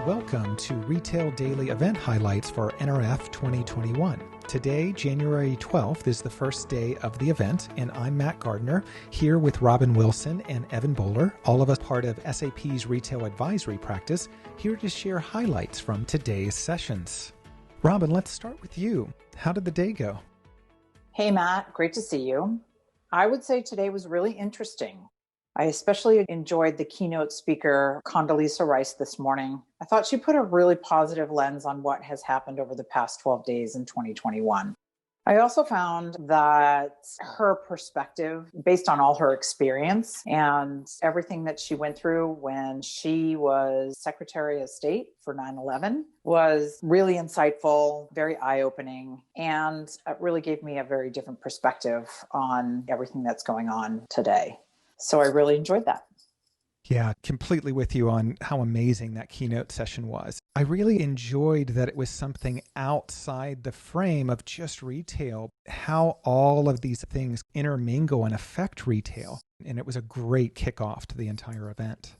welcome to Retail Daily Event Highlights for NRF 2021. Today, January 12th, is the first day of the event, and I'm Matt Gardner, here with Robin Wilson and Evan Bowler, all of us part of SAP's Retail Advisory Practice, here to share highlights from today's sessions. Robin, let's start with you. How did the day go? Hey, Matt. Great to see you. I would say today was really interesting. I especially enjoyed the keynote speaker, Condoleezza Rice, this morning. I thought she put a really positive lens on what has happened over the past 12 days in 2021. I also found that her perspective, based on all her experience and everything that she went through when she was Secretary of State for 9/11, was really insightful, very eye-opening, and it really gave me a very different perspective on everything that's going on today. So I really enjoyed that. Yeah, completely with you on how amazing that keynote session was. I really enjoyed that it was something outside the frame of just retail, how all of these things intermingle and affect retail. And it was a great kickoff to the entire event.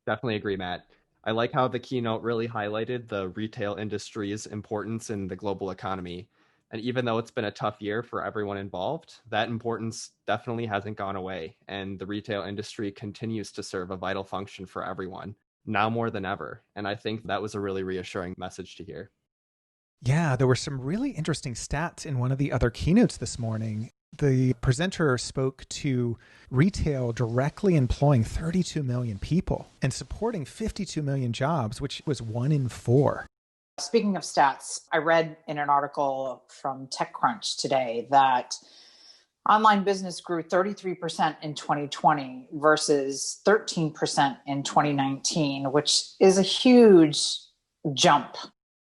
Definitely agree, Matt. I like how the keynote really highlighted the retail industry's importance in the global economy. And even though it's been a tough year for everyone involved, that importance definitely hasn't gone away. And the retail industry continues to serve a vital function for everyone, now more than ever. And I think that was a really reassuring message to hear. Yeah, there were some really interesting stats in one of the other keynotes this morning. The presenter spoke to retail directly employing 32 million people and supporting 52 million jobs, which was 1 in 4. Speaking of stats, I read in an article from TechCrunch today that online business grew 33% in 2020 versus 13% in 2019, which is a huge jump.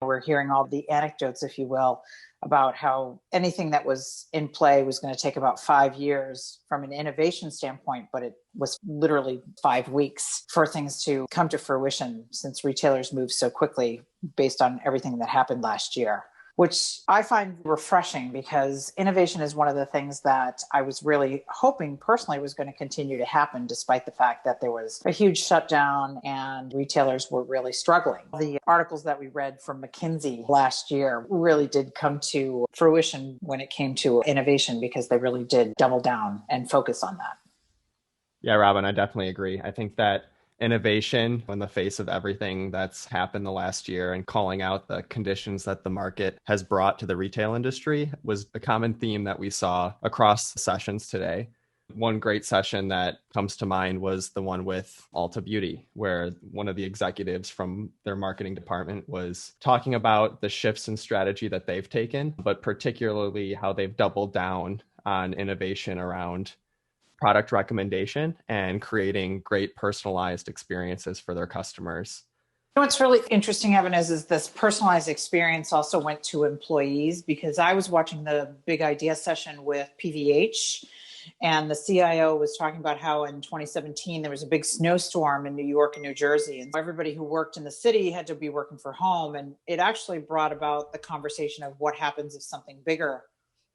We're hearing all the anecdotes, if you will, about how anything that was in play was going to take about 5 years from an innovation standpoint, but it was literally 5 weeks for things to come to fruition since retailers moved so quickly based on everything that happened last year, which I find refreshing because innovation is one of the things that I was really hoping personally was going to continue to happen despite the fact that there was a huge shutdown and retailers were really struggling. The articles that we read from McKinsey last year really did come to fruition when it came to innovation because they really did double down and focus on that. Yeah, Robin, I definitely agree. I think that innovation in the face of everything that's happened the last year and calling out the conditions that the market has brought to the retail industry was a common theme that we saw across sessions today. One great session that comes to mind was the one with Ulta Beauty, where one of the executives from their marketing department was talking about the shifts in strategy that they've taken, but particularly how they've doubled down on innovation around product recommendation and creating great personalized experiences for their customers. What's really interesting, Evan, is this personalized experience also went to employees because I was watching the Big Idea session with PVH and the CIO was talking about how in 2017 there was a big snowstorm in New York and New Jersey and everybody who worked in the city had to be working from home. And it actually brought about the conversation of what happens if something bigger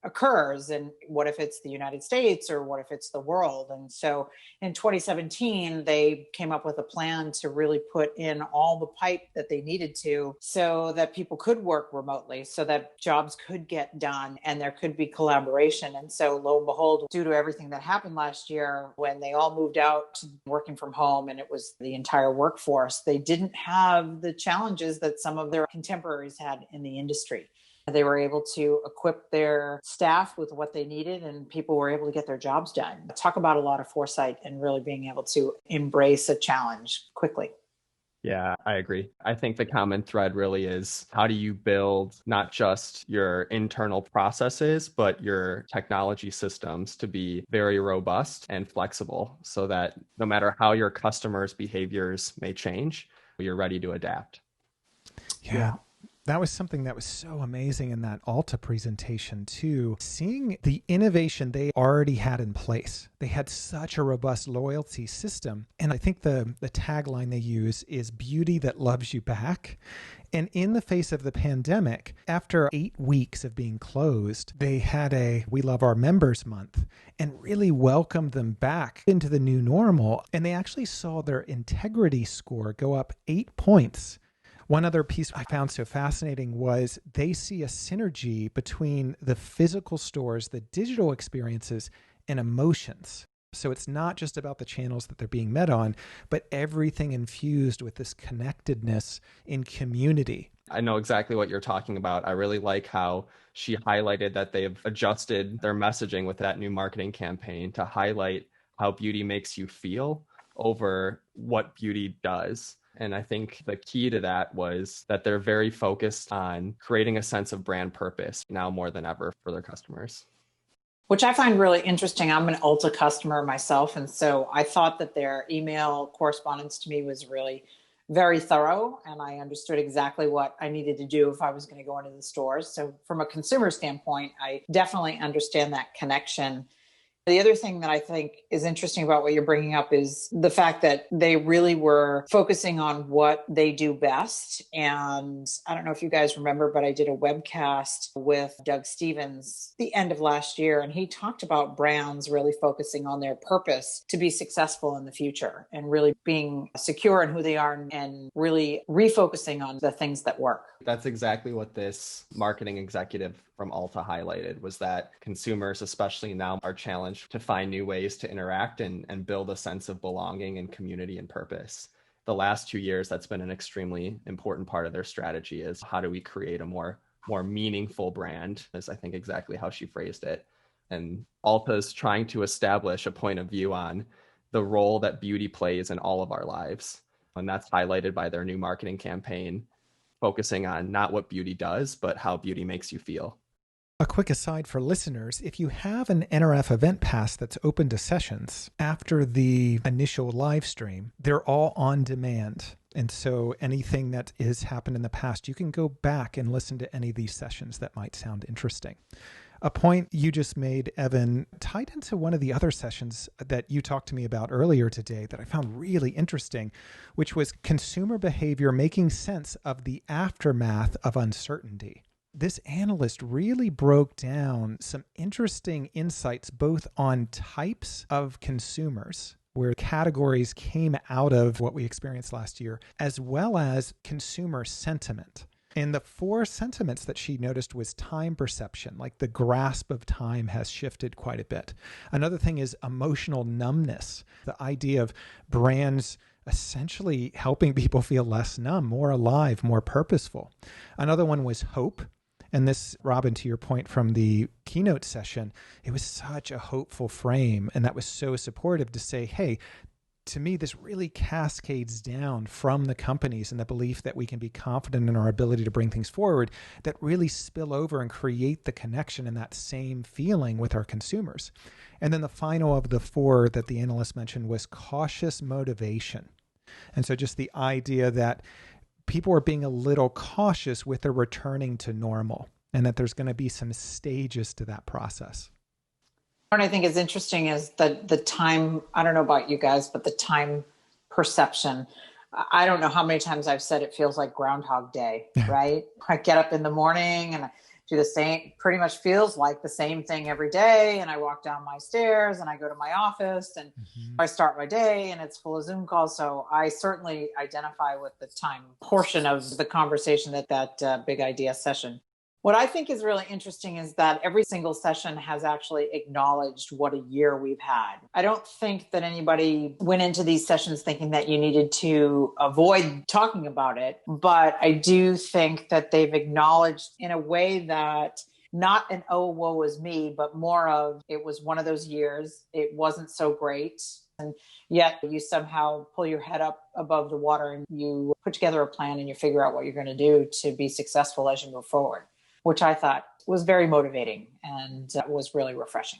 occurs and what if it's the United States or what if it's the world. And so in 2017 they came up with a plan to really put in all the pipe that they needed to so that people could work remotely, so that jobs could get done and there could be collaboration. And so lo and behold, due to everything that happened last year when they all moved out to working from home and it was the entire workforce, they didn't have the challenges that some of their contemporaries had in the industry. They were able to equip their staff with what they needed and people were able to get their jobs done. Talk about a lot of foresight and really being able to embrace a challenge quickly. Yeah, I agree. I think the common thread really is how do you build not just your internal processes, but your technology systems to be very robust and flexible so that no matter how your customers' behaviors may change, you're ready to adapt. Yeah. That was something that was so amazing in that Ulta presentation too. Seeing the innovation they already had in place. They had such a robust loyalty system. And I think the tagline they use is beauty that loves you back. And in the face of the pandemic, after 8 weeks of being closed, they had a We Love Our Members month and really welcomed them back into the new normal. And they actually saw their integrity score go up 8 points, One other piece I found so fascinating was they see a synergy between the physical stores, the digital experiences, and emotions. So it's not just about the channels that they're being met on, but everything infused with this connectedness in community. I know exactly what you're talking about. I really like how she highlighted that they've adjusted their messaging with that new marketing campaign to highlight how beauty makes you feel over what beauty does. And I think the key to that was that they're very focused on creating a sense of brand purpose now more than ever for their customers. Which I find really interesting. I'm an Ulta customer myself. And so I thought that their email correspondence to me was really very thorough. And I understood exactly what I needed to do if I was going to go into the stores. So from a consumer standpoint, I definitely understand that connection. The other thing that I think is interesting about what you're bringing up is the fact that they really were focusing on what they do best. And I don't know if you guys remember, but I did a webcast with Doug Stevens the end of last year, and he talked about brands really focusing on their purpose to be successful in the future and really being secure in who they are and really refocusing on the things that work. That's exactly what this marketing executive from Ulta highlighted, was that consumers, especially now, are challenged to find new ways to interact and build a sense of belonging and community and purpose. The last 2 years, that's been an extremely important part of their strategy, is how do we create a more meaningful brand, is I think exactly how she phrased it. And Ulta's trying to establish a point of view on the role that beauty plays in all of our lives. And that's highlighted by their new marketing campaign, focusing on not what beauty does, but how beauty makes you feel. A quick aside for listeners, if you have an NRF event pass that's open to sessions after the initial live stream, they're all on demand. And so anything that has happened in the past, you can go back and listen to any of these sessions that might sound interesting. A point you just made, Evan, tied into one of the other sessions that you talked to me about earlier today that I found really interesting, which was consumer behavior making sense of the aftermath of uncertainty. This analyst really broke down some interesting insights both on types of consumers, where categories came out of what we experienced last year, as well as consumer sentiment. And the 4 sentiments that she noticed was time perception, like the grasp of time has shifted quite a bit. Another thing is emotional numbness, the idea of brands essentially helping people feel less numb, more alive, more purposeful. Another one was hope. And this, Robin, to your point from the keynote session, it was such a hopeful frame. And that was so supportive to say, hey, to me, this really cascades down from the companies and the belief that we can be confident in our ability to bring things forward that really spill over and create the connection and that same feeling with our consumers. And then the final of the 4 that the analyst mentioned was cautious motivation. And so just the idea that people are being a little cautious with their returning to normal and that there's going to be some stages to that process. What I think is interesting is the time, I don't know about you guys, but the time perception. I don't know how many times I've said it feels like Groundhog Day, right? I get up in the morning and I do the same, pretty much feels like the same thing every day. And I walk down my stairs and I go to my office and I start my day and it's full of Zoom calls. So I certainly identify with the time portion of the conversation at that big idea session. What I think is really interesting is that every single session has actually acknowledged what a year we've had. I don't think that anybody went into these sessions thinking that you needed to avoid talking about it, but I do think that they've acknowledged in a way that not an, oh, woe is me, but more of it was one of those years. It wasn't so great. And yet you somehow pull your head up above the water and you put together a plan and you figure out what you're going to do to be successful as you move forward, which I thought was very motivating and was really refreshing.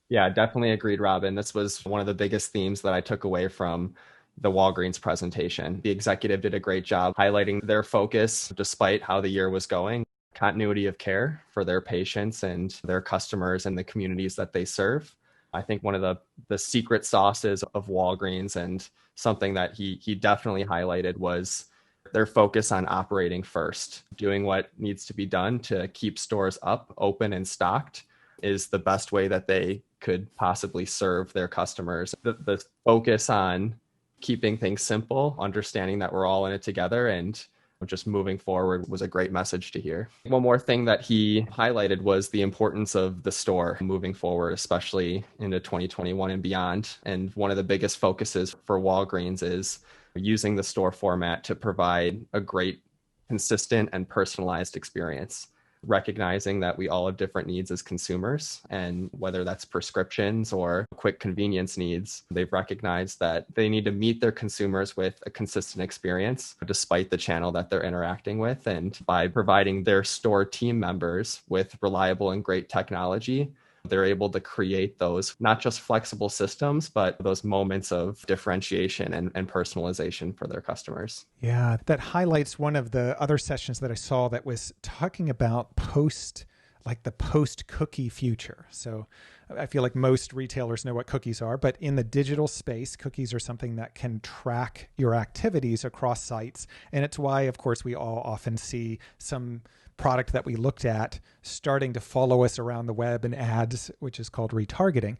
Yeah, definitely agreed, Robin. This was one of the biggest themes that I took away from the Walgreens presentation. The executive did a great job highlighting their focus despite how the year was going, continuity of care for their patients and their customers and the communities that they serve. I think one of the secret sauces of Walgreens, and something that he definitely highlighted, was their focus on operating first. Doing what needs to be done to keep stores up, open, and stocked is the best way that they could possibly serve their customers. The focus on keeping things simple, understanding that we're all in it together, and just moving forward was a great message to hear. One more thing that he highlighted was the importance of the store moving forward, especially into 2021 and beyond. And one of the biggest focuses for Walgreens is using the store format to provide a great, consistent, and personalized experience, recognizing that we all have different needs as consumers, and whether that's prescriptions or quick convenience needs, they've recognized that they need to meet their consumers with a consistent experience despite the channel that they're interacting with. And by providing their store team members with reliable and great technology, they're able to create those not just flexible systems, but those moments of differentiation and personalization for their customers. Yeah, that highlights one of the other sessions that I saw that was talking about the post-cookie future. So I feel like most retailers know what cookies are, but in the digital space, cookies are something that can track your activities across sites. And it's why, of course, we all often see some product that we looked at starting to follow us around the web in ads, which is called retargeting.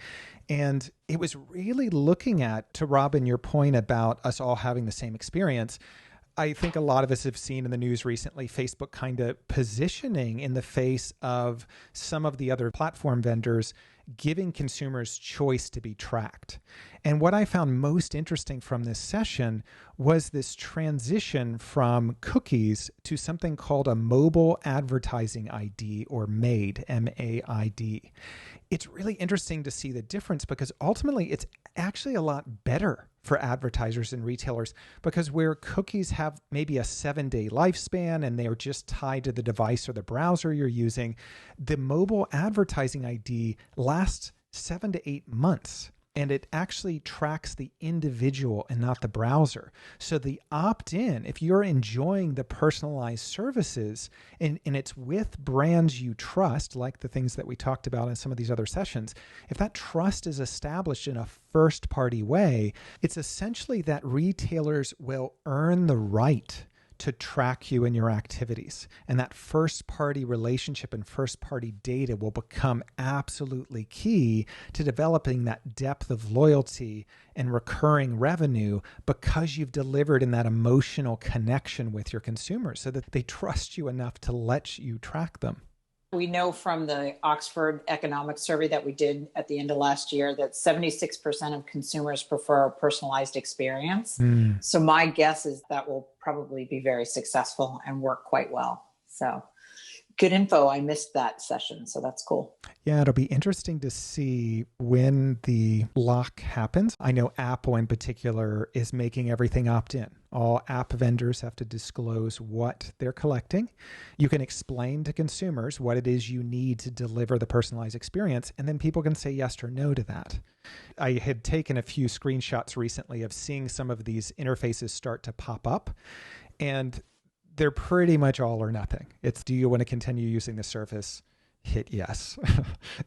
And it was really looking at, to Robin, your point about us all having the same experience. I think a lot of us have seen in the news recently, Facebook kind of positioning in the face of some of the other platform vendors, giving consumers choice to be tracked. And what I found most interesting from this session was this transition from cookies to something called a mobile advertising ID, or MAID, M-A-I-D. It's really interesting to see the difference, because ultimately it's actually a lot better for advertisers and retailers, because where cookies have maybe a 7-day lifespan and they are just tied to the device or the browser you're using, the mobile advertising ID lasts 7 to 8 months. And it actually tracks the individual and not the browser. So the opt-in, if you're enjoying the personalized services and it's with brands you trust, like the things that we talked about in some of these other sessions, if that trust is established in a first-party way, it's essentially that retailers will earn the right to track you and your activities. And that first-party relationship and first-party data will become absolutely key to developing that depth of loyalty and recurring revenue, because you've delivered in that emotional connection with your consumers so that they trust you enough to let you track them. We know from the Oxford Economics Survey that we did at the end of last year that 76% of consumers prefer a personalized experience. So my guess is that will probably be very successful and work quite well. So good info. I missed that session, so that's cool. Yeah, it'll be interesting to see when the lock happens. I know Apple in particular is making everything opt-in. All app vendors have to disclose what they're collecting. You can explain to consumers what it is you need to deliver the personalized experience, and then people can say yes or no to that. I had taken a few screenshots recently of seeing some of these interfaces start to pop up, and they're pretty much all or nothing. It's, do you want to continue using the service? Hit yes.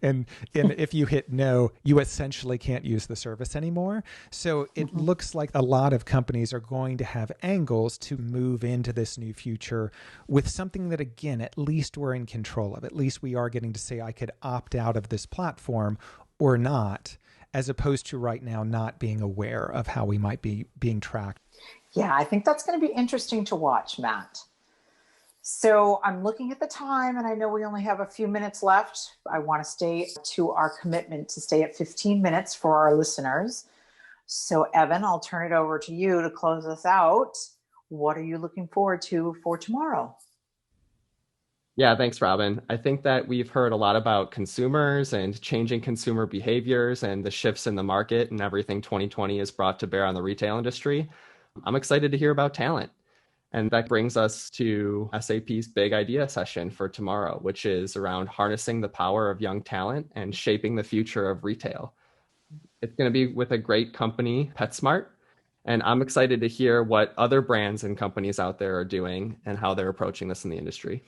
and if you hit no, you essentially can't use the service anymore. So it looks like a lot of companies are going to have angles to move into this new future with something that, again, at least we're in control of. At least we are getting to say, I could opt out of this platform or not, as opposed to right now not being aware of how we might be being tracked. Yeah, I think that's going to be interesting to watch, Matt. So I'm looking at the time, and I know we only have a few minutes left. I want to stay to our commitment to stay at 15 minutes for our listeners. So Evan, I'll turn it over to you to close us out. What are you looking forward to for tomorrow? Yeah, thanks, Robin. I think that we've heard a lot about consumers and changing consumer behaviors and the shifts in the market and everything 2020 has brought to bear on the retail industry. I'm excited to hear about talent. And that brings us to SAP's big idea session for tomorrow, which is around harnessing the power of young talent and shaping the future of retail. It's going to be with a great company, PetSmart. And I'm excited to hear what other brands and companies out there are doing and how they're approaching this in the industry.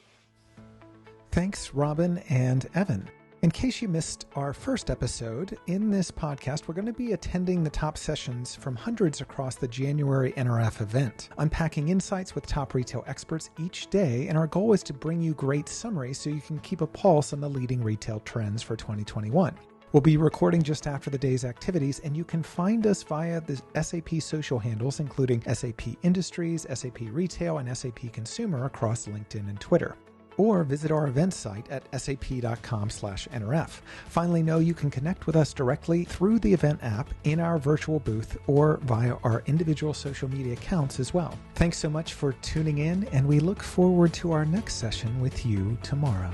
Thanks, Robin and Evan. In case you missed our first episode, in this podcast, we're going to be attending the top sessions from hundreds across the January NRF event, unpacking insights with top retail experts each day, and our goal is to bring you great summaries so you can keep a pulse on the leading retail trends for 2021. We'll be recording just after the day's activities, and you can find us via the SAP social handles, including SAP Industries, SAP Retail, and SAP Consumer across LinkedIn and Twitter. Or visit our event site at sap.com/NRF. Finally, know you can connect with us directly through the event app, in our virtual booth, or via our individual social media accounts as well. Thanks so much for tuning in, and we look forward to our next session with you tomorrow.